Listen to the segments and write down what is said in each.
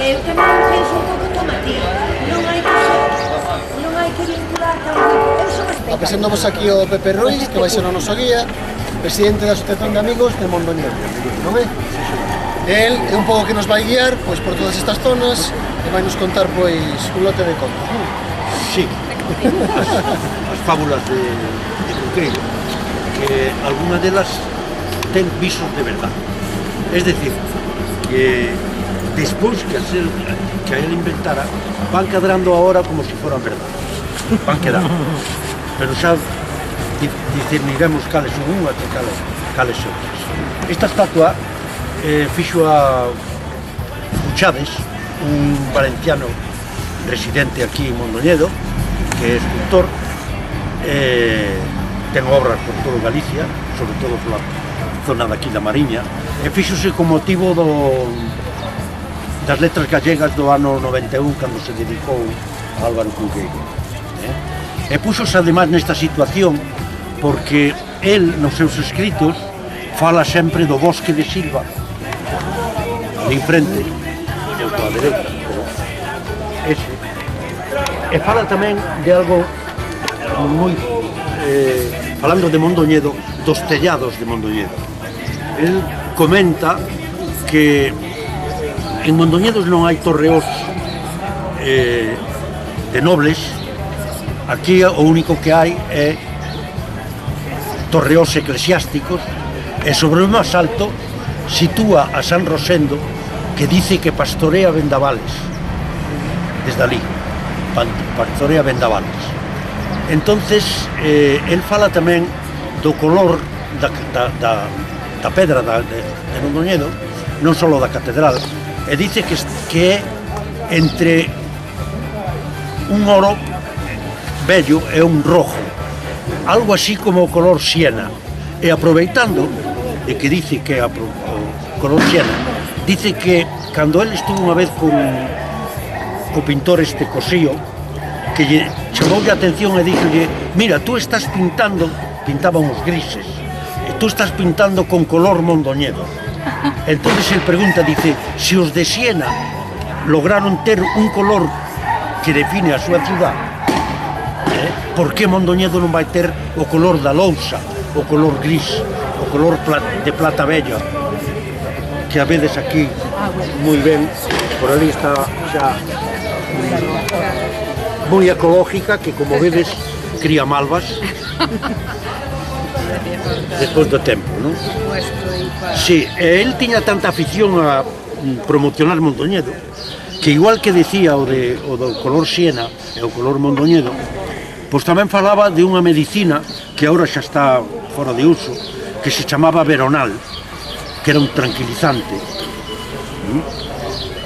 Eu tamén penso un pouco como ti. Non hai que vincular tan moito. Eu son espectador. Apresentamos aquí o Pepe Ruiz, que vai ser o noso guía, presidente da Asociación de Amigos de Mondoñedo, non é? El é un pouco que nos vai guiar pois, por todas estas zonas e vai nos contar pois, un lote de contos, non? Sí, as fábulas de Cunqueiro, que algunas delas ten visos de verdad. Es decir, que despois que a él inventara, van cadrando ahora como si fueran verdad. Van quedando. Pero xa discerniremos cales son unhas e cales son outras. Esta estatua fixo a Fuchades, un valenciano residente aquí en Mondoñedo, que é escultor, ten obras por todo Galicia, sobre todo pola zona daqui da Mariña, e fixose con motivo das letras gallegas do ano 91, cando se dedicou a Álvaro Cunqueiro. E puxose ademais nesta situación porque el, nos seus escritos, fala sempre do bosque de Silva, ali enfrente, e a dereita, ese. E fala tamén de algo moi, falando de Mondoñedo, dos tellados de Mondoñedo. El comenta que en Mondoñedos non hai torreós de nobles. Aquí o único que hai é torreós eclesiásticos, e sobre o máis alto sitúa a San Rosendo, que dice que pastorea vendavales desde ali, pastorea vendavales. Entonces el fala tamén do color da pedra de Mondoñedo, non só da catedral, e dice que é entre un oro bello e un rojo, algo así como o color siena. E aproveitando de que dice que é o color siena, dice que cando ele estuvo unha vez co pintor este Cosío, que lle chamoulle a atención e dixolle: mira, tú estás pintando, pintaban os grises, e tú estás pintando con color Mondoñedo. Entonces el pregunta, dice, se os de Siena lograron ter un color que define a súa ciudad, por que Mondoñedo non vai ter o color da lousa, o color gris, o color de plata bella, que a vedes aquí moi ben, por ali está xa moi ecológica, que como vedes cría malvas despois do tempo, non? Sí, el tiña tanta afición a promocionar Mondoñedo que, igual que decía o do color siena e o color Mondoñedo, pois tamén falaba de unha medicina que agora xa está fora de uso, que se chamaba Veronal, que era un tranquilizante.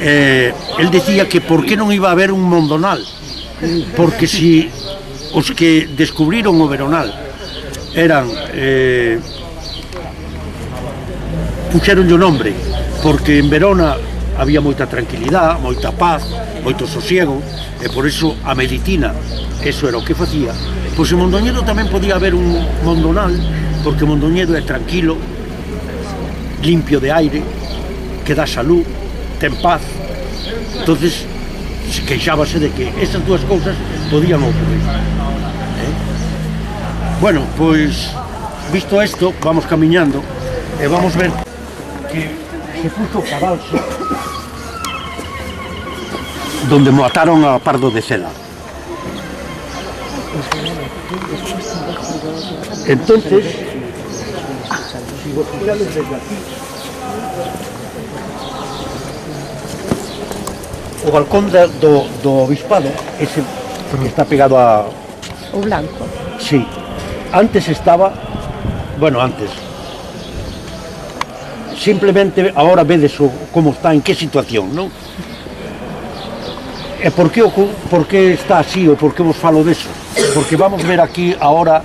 El decía que por que non iba a haber un Mondonal, porque si os que descubriron o Veronal eran puxeronlle o nombre porque en Verona había moita tranquilidade, moita paz, moito sosiego, e por iso a medicina, eso era o que facía. Pois en Mondoñedo tamén podía haber un Mondonal, porque Mondoñedo é tranquilo, limpio de aire, que dá salud, ten paz. Entonces se queixábase de que esas dúas cousas podían ocurrir. Bueno, pois visto isto, vamos camiñando e vamos ver que se puso o cabalso donde mataron a Pardo de Cela. Entonces, si vos mirades desde aquí, o balcón do obispado, ese que está pegado a... O blanco. Sí, antes estaba, bueno, antes, simplemente ahora vedes como está, en qué situación, non? E por que está así, ou por que vos falo deso? Porque vamos ver aquí ahora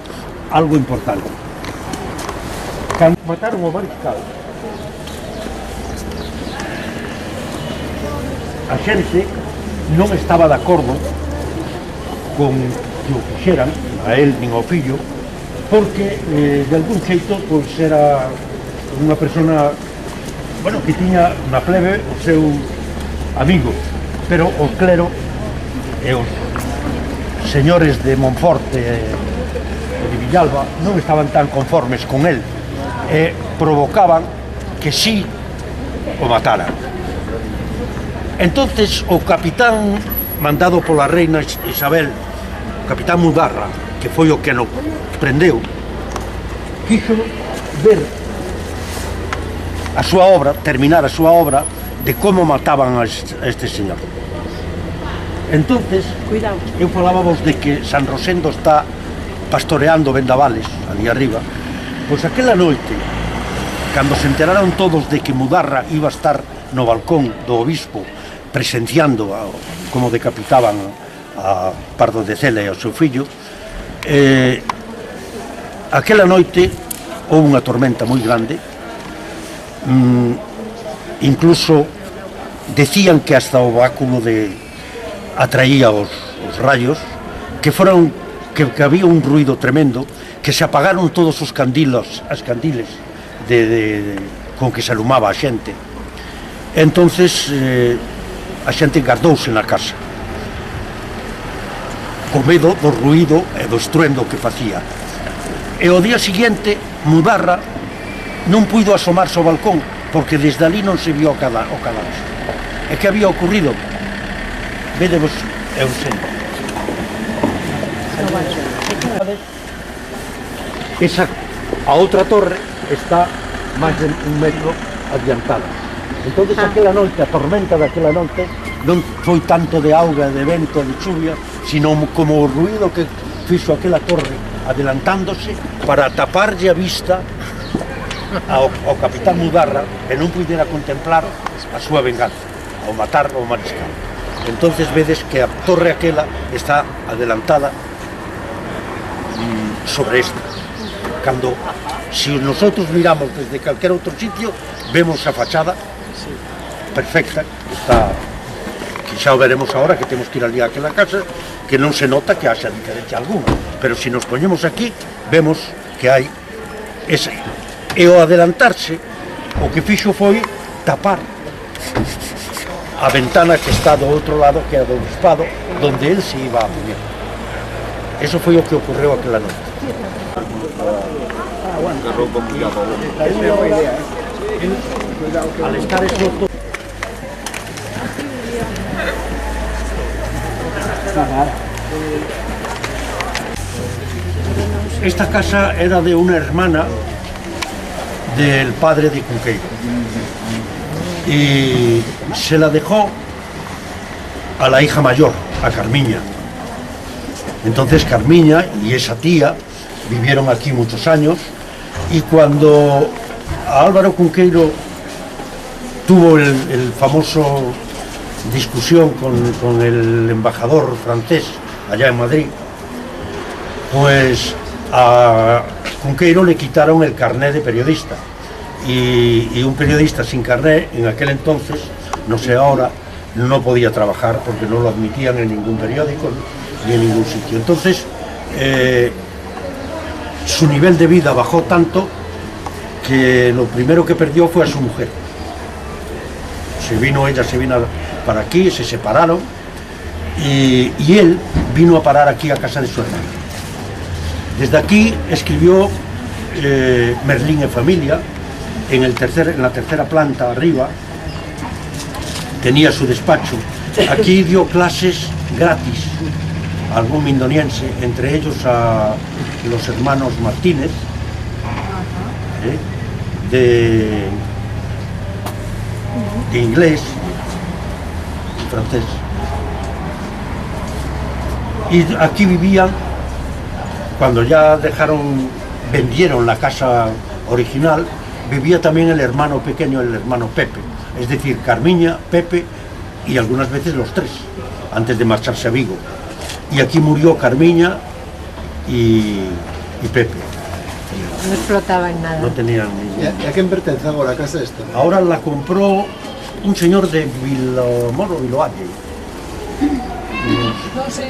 algo importante. Cando mataron o mariscal, a xente non estaba de acordo con que o fixeran, a él nin ao fillo, porque de algún xeito pois era unha persona, bueno, que tiña na plebe o seu amigo, pero o clero e os señores de Monforte e de Villalba non estaban tan conformes con él e provocaban que sí o mataran. Entonces o capitán mandado pola reina Isabel, o capitán Mudarra, que foi o que no prendeu, quiso ver a súa obra, terminar a súa obra de como mataban a este señor. Entonces, eu falábamos de que San Rosendo está pastoreando vendavales, ali arriba, pois aquela noite, cando se enteraron todos de que Mudarra iba a estar no balcón do obispo presenciando como decapitaban a Pardo de Cela e ao seu fillo, aquela noite houve unha tormenta moi grande, incluso decían que hasta o báculo atraía os rayos, que había un ruido tremendo, que se apagaron todos os candiles con que se alumaba a xente. Entonces a xente gardouse na casa, co medo do ruido e do estruendo que facía. E o día seguinte Mudarra non puido asomarse ao balcón, porque desde ali non se vio o cadáver. E que había ocurrido? Vedevos, eu sei. A outra torre está máis de un metro adiantada. Entonces aquela noite, a tormenta daquela noite, non foi tanto de auga, de vento, de chuvia, sino como o ruido que fixo aquela torre adelantándose para taparlle a vista ao capitán Mudarra, que non puidera contemplar a súa venganza, ao matar ao mariscal. Entonces vedes que a torre aquela está adelantada sobre esta. Cando, se nosotros miramos desde calquer outro sitio, vemos a fachada perfecta, está, que xa o veremos agora, que temos que ir ali a aquela casa, que non se nota que haxa diferencia alguna, pero se nos poñemos aquí, vemos que hai ese. E ao adelantarse, o que fixo foi tapar a ventana que está do outro lado, que é do obispado, donde él se iba a poner. Eso foi o que ocorreu aquela noite. Al estar eso esta casa era de una hermana del padre de Cunqueiro y se la dejó a la hija mayor, a Carmiña. Entonces Carmiña y esa tía vivieron aquí muchos años, y cuando Álvaro Cunqueiro tuvo el famoso discusión con el embajador francés allá en Madrid, pues a Cunqueiro le quitaron el carné de periodista, y un periodista sin carné en aquel entonces, no sé ahora, no podía trabajar porque no lo admitían en ningún periódico ni en ningún sitio. Entonces su nivel de vida bajó tanto que lo primero que perdió fue a su mujer. Ella se vino para aquí, se separaron, y él vino a parar aquí a casa de su hermano. Desde aquí escribió Merlín e Familia, en la tercera planta arriba, tenía su despacho. Aquí dio clases gratis a algún mindoniense, entre ellos a los hermanos Martínez, de inglés y francés. Y aquí vivían, cuando ya vendieron la casa original, vivía también el hermano pequeño, el hermano Pepe, es decir, Carmiña, Pepe y algunas veces los tres, antes de marcharse a Vigo. Y aquí murió Carmiña y Pepe. No explotaba en nada. no tenían E ningún... a quen pertence agora a casa esta? Ahora la compró un señor de Vilomoro, Viloalle.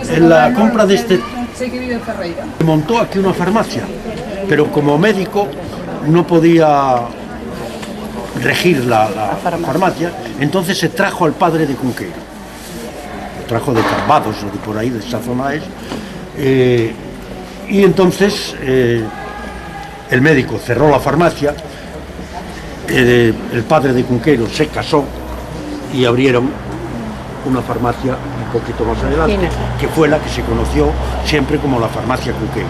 En la compra de este Sé que vive en Ferreira. montó aquí una farmacia, pero como médico no podía regir la farmacia, entonces se trajo al padre de Cunqueiro, lo trajo de Cambados o de por ahí, de esa zona es, y entonces el médico cerró la farmacia, el padre de Cunqueiro se casó y abrieron una farmacia un poquito más adelante, que fue la que se conoció siempre como la farmacia Cunqueiro.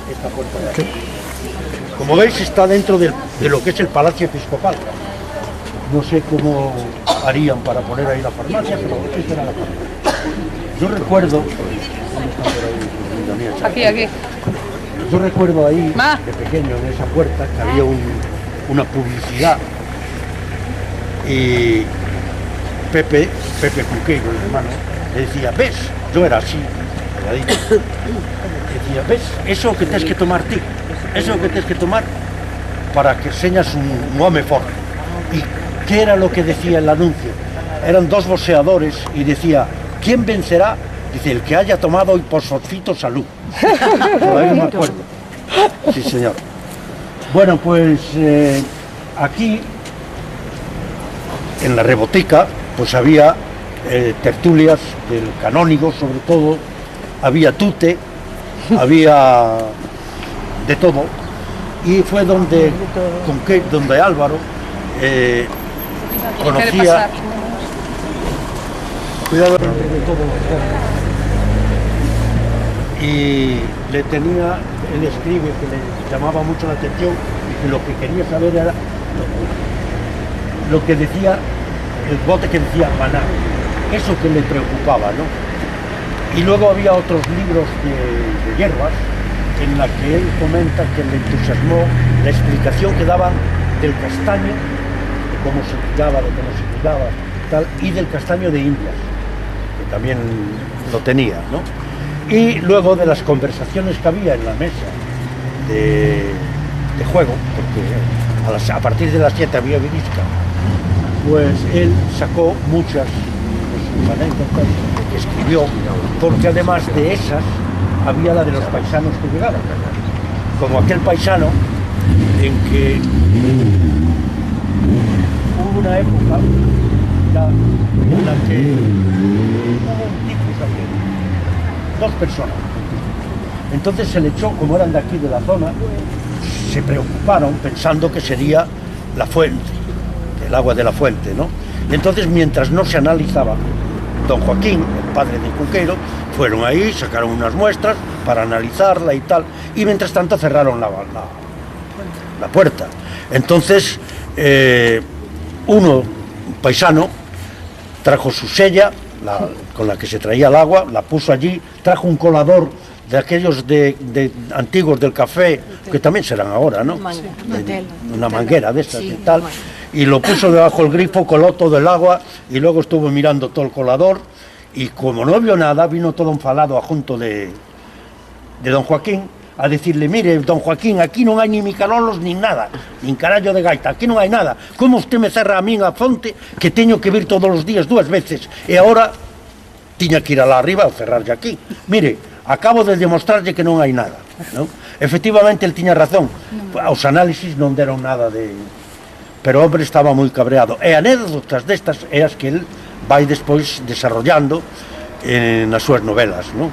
Esta puerta de aquí. Como veis, está dentro de lo que es el Palacio Episcopal. No sé cómo harían para poner ahí la farmacia, pero esta era la farmacia. Yo recuerdo... Aquí. Yo recuerdo ahí, Ma. de pequeño, en esa puerta, que había una publicidad. Y Pepe Cunqueiro, el hermano, le decía, ¿ves? Yo era así, calladito. Decía, ¿ves? Eso que tienes que tomar ti, eso que tienes que tomar para que señas un home forte. ¿Y qué era lo que decía el anuncio? Eran dos boxeadores y decía, ¿quién vencerá? Dice, el que haya tomado hiposfosfito salud. Todavía me acuerdo. Sí, señor. Bueno, pues aquí, en la rebotica, pues había tertulias del canónigo, sobre todo, había tute, había de todo, y fue donde Álvaro conocía... Cuidado de todo. Y le tenía, él escribe que le llamaba mucho la atención y que lo que quería saber era lo que decía, el bote que decía maná, eso que le preocupaba, ¿no? Y luego había otros libros de hierbas en la que él comenta que le entusiasmó la explicación que daban del castaño, de cómo se tiraba, de cómo se cuidaba, tal, y del castaño de Indias, que también lo tenía, ¿no? Y luego de las conversaciones que había en la mesa de juego, porque a partir de las 7 había virisca, pues él sacó muchas de sus anécdotas que escribió, porque además de esas había la de los paisanos que llegaban, como aquel paisano en que hubo una época en la que hubo un tifus aquí, 2 personas. Entonces se le echó, como eran de aquí de la zona, se preocuparon pensando que sería la fuente, el agua de la fuente, ¿no? Y entonces, mientras no se analizaba, don Joaquín, el padre de Cunqueiro, fueron ahí, sacaron unas muestras para analizarla y tal, y mientras tanto cerraron la puerta. Entonces, un paisano trajo su sella, con la que se traía el agua, la puso allí, trajo un colador de aquellos de antiguos del café, que también serán ahora, ¿no? Una manguera de estas y tal, y lo puso debajo del grifo, coló todo el agua, y luego estuvo mirando todo el colador, y como no vio nada, vino todo enfalado a junto de don Joaquín, a decirle, mire, don Joaquín, aquí non hai ni micalolos, nin nada, nin carallo de gaita, aquí non hai nada. Como usted me cerra a min a fonte, que teño que vir todos os días 2 veces, e agora tiña que ir alá arriba ou cerrarlle aquí. Mire, acabo de demostrarlle que non hai nada, ¿no? Efectivamente, el tiña razón, os análisis non deron nada de... Pero o hombre estaba moi cabreado, e anécdotas destas é as que el vai despois desarrollando nas súas novelas, ¿no?